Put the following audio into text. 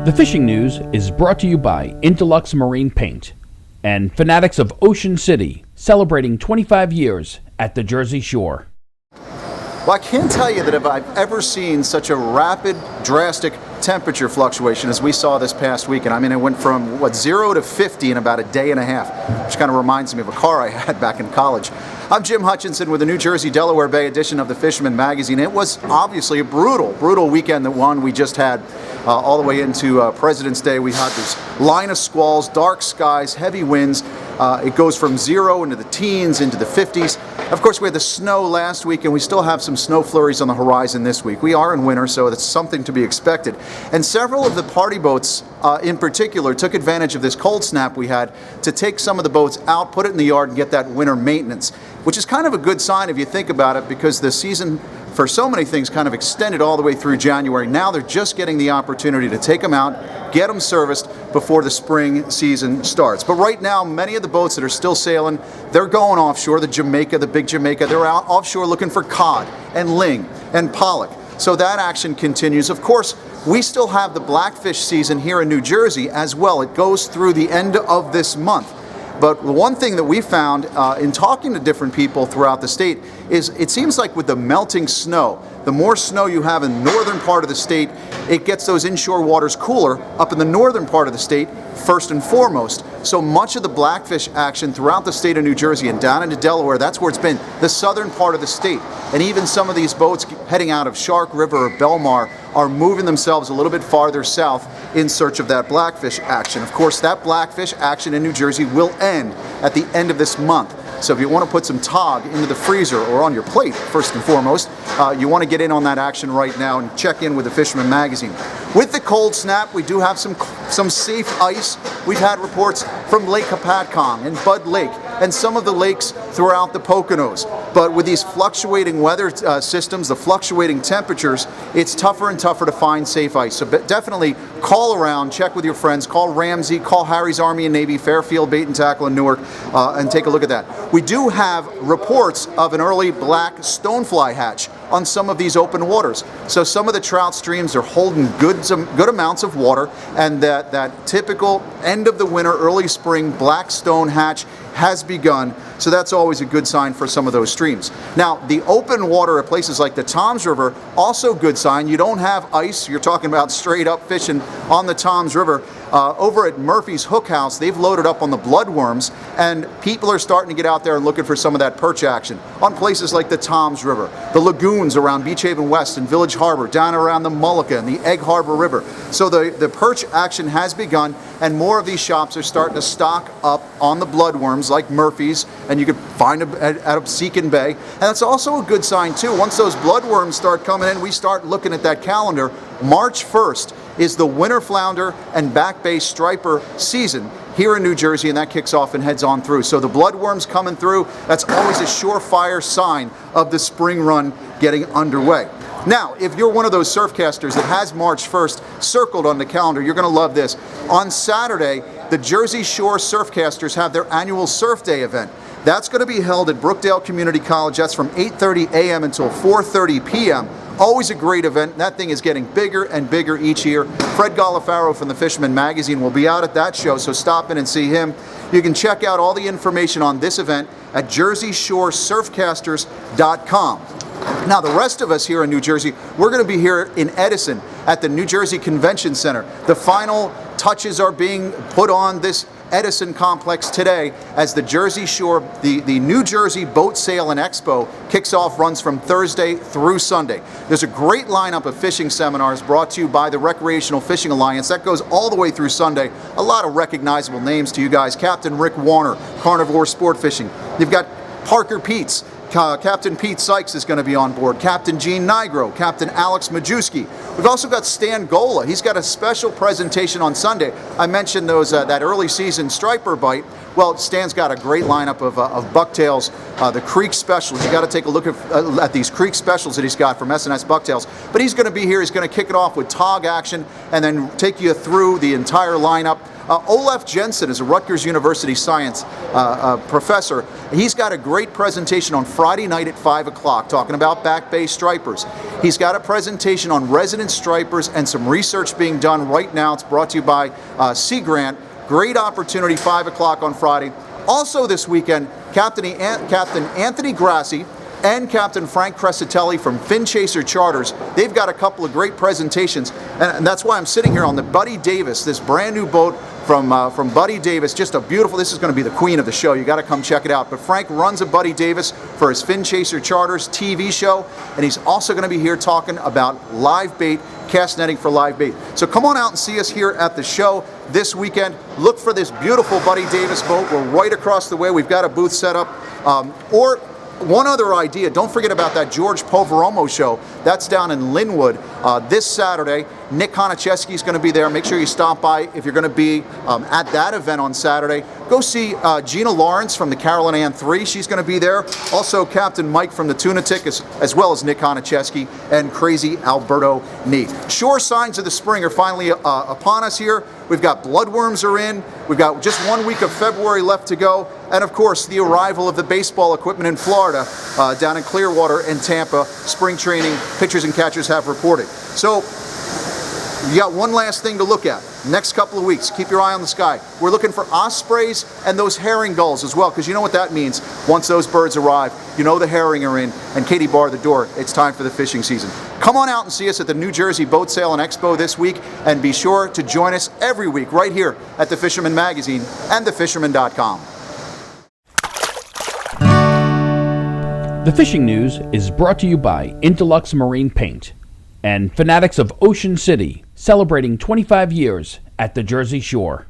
The fishing news is brought to you by Interlux Marine Paint and Fanatics of Ocean City, celebrating 25 years at the Jersey Shore. Well, I can't tell you that if I've ever seen such a rapid, drastic temperature fluctuation as we saw this past weekend. I mean, it went from, 0 to 50 in about a day and a half, which kind of reminds me of a car I had back in college. I'm Jim Hutchinson with the New Jersey, Delaware Bay edition of the Fisherman magazine. It was obviously a brutal weekend, the one we just had all the way into President's Day. We had this line of squalls, dark skies, heavy winds. It goes from 0 into the teens, into the 50s. Of course, we had the snow last week, and we still have some snow flurries on the horizon this week. We are in winter, so that's something to be expected. And several of the party boats, in particular, took advantage of this cold snap we had to take some of the boats out, put it in the yard, and get that winter maintenance, which is kind of a good sign if you think about it, because the season for so many things kind of extended all the way through January. Now they're just getting the opportunity to take them out, get them serviced before the spring season starts. But right now, many of the boats that are still sailing, they're going offshore. The big Jamaica, they're out offshore looking for cod and ling and pollock. So that action continues. Of course, we still have the blackfish season here in New Jersey as well. It goes through the end of this month. But the one thing that we found in talking to different people throughout the state is it seems like with the melting snow, the more snow you have in the northern part of the state, it gets those inshore waters cooler up in the northern part of the state, first and foremost. So much of the blackfish action throughout the state of New Jersey and down into Delaware, that's where it's been, the southern part of the state. And even some of these boats heading out of Shark River or Belmar are moving themselves a little bit farther south in search of that blackfish action. Of course, that blackfish action in New Jersey will end at the end of this month. So if you want to put some tog into the freezer or on your plate, first and foremost, you want to get in on that action right now and check in with the Fisherman magazine. With the cold snap, we do have some safe ice. We've had reports from Lake Hopatcong and Budd Lake and some of the lakes throughout the Poconos. But with these fluctuating weather systems, the fluctuating temperatures, it's tougher and tougher to find safe ice. So definitely call around, check with your friends, call Ramsey, call Harry's Army and Navy, Fairfield Bait and Tackle in Newark, and take a look at that. We do have reports of an early black stonefly hatch on some of these open waters. So some of the trout streams are holding good amounts of water, and that typical end of the winter, early spring black stone hatch has begun. So that's always a good sign for some of those streams. Now, the open water at places like the Toms River, also good sign. You don't have ice. You're talking about straight up fishing on the Toms River. Over at Murphy's Hook House, they've loaded up on the Bloodworms, and people are starting to get out there and looking for some of that perch action on places like the Toms River, the lagoons around Beach Haven West and Village Harbor, down around the Mullica and the Egg Harbor River. So the perch action has begun, and more of these shops are starting to stock up on the Bloodworms like Murphy's, and you can find them at Hopatcong Bay. And that's also a good sign too. Once those Bloodworms start coming in, we start looking at that calendar. March 1st is the winter flounder and back bay striper season here in New Jersey, and that kicks off and heads on through. So the Bloodworms coming through, that's always a surefire sign of the spring run getting underway. Now, if you're one of those surfcasters that has March 1st circled on the calendar, you're going to love this. On Saturday, the Jersey Shore Surfcasters have their annual Surf Day event. That's going to be held at Brookdale Community College. That's from 8:30 a.m. until 4:30 p.m. Always a great event. That thing is getting bigger and bigger each year. Fred Galafaro from the Fisherman magazine will be out at that show, so stop in and see him. You can check out all the information on this event at jerseyshore.surfcasters.com. Now, the rest of us here in New Jersey, we're going to be here in Edison at the New Jersey Convention Center. The final touches are being put on this Edison complex today as the Jersey Shore, the New Jersey Boat Sale and Expo kicks off, runs from Thursday through Sunday. There's a great lineup of fishing seminars brought to you by the Recreational Fishing Alliance. That goes all the way through Sunday. A lot of recognizable names to you guys. Captain Rick Warner, Carnivore Sport Fishing. You've got Parker Peets. Captain Pete Sykes is going to be on board. Captain Gene Nigro, Captain Alex Majewski. We've also got Stan Gola. He's got a special presentation on Sunday. I mentioned those that early season striper bite. Well, Stan's got a great lineup of bucktails, the creek specials. You got to take a look at these creek specials that he's got from S&S Bucktails. But he's going to be here. He's going to kick it off with tog action and then take you through the entire lineup Olaf Jensen is a Rutgers University science professor. He's got a great presentation on Friday night at 5 o'clock talking about back bay stripers. He's got a presentation on resident stripers and some research being done right now. It's brought to you by Sea Grant. Great opportunity, 5 o'clock on Friday. Also this weekend, Captain Anthony Grassi and Captain Frank Crescitelli from Fin Chaser Charters, they've got a couple of great presentations, and that's why I'm sitting here on the Buddy Davis, this brand new boat from Buddy Davis. Just a beautiful, this is going to be the queen of the show. You got to come check it out. But Frank runs a Buddy Davis for his Fin Chaser Charters TV show, and he's also going to be here talking about live bait, cast netting for live bait. So come on out and see us here at the show this weekend. Look for this beautiful Buddy Davis boat. We're right across the way. We've got a booth set up. Or one other idea, don't forget about that George Poveromo show. That's down in Linwood this Saturday. Nick Honachesky is going to be there. Make sure you stop by if you're going to be at that event on Saturday. Go see Gina Lawrence from the Carolyn Ann 3. She's going to be there. Also Captain Mike from the Tunatic, as well as Nick Honachesky and Crazy Alberto Neat. Shore signs of the spring are finally upon us here. We've got bloodworms are in. We've got just 1 week of February left to go. And of course, the arrival of the baseball equipment in Florida, down in Clearwater and Tampa. Spring training, pitchers and catchers have reported. So you got one last thing to look at. Next couple of weeks, keep your eye on the sky. We're looking for ospreys and those herring gulls as well, because you know what that means. Once those birds arrive, you know the herring are in, and Katie barred the door. It's time for the fishing season. Come on out and see us at the New Jersey Boat Sale and Expo this week, and be sure to join us every week right here at the Fisherman Magazine and thefisherman.com. The fishing news is brought to you by Intelux Marine Paint and Fanatics of Ocean City, celebrating 25 years at the Jersey Shore.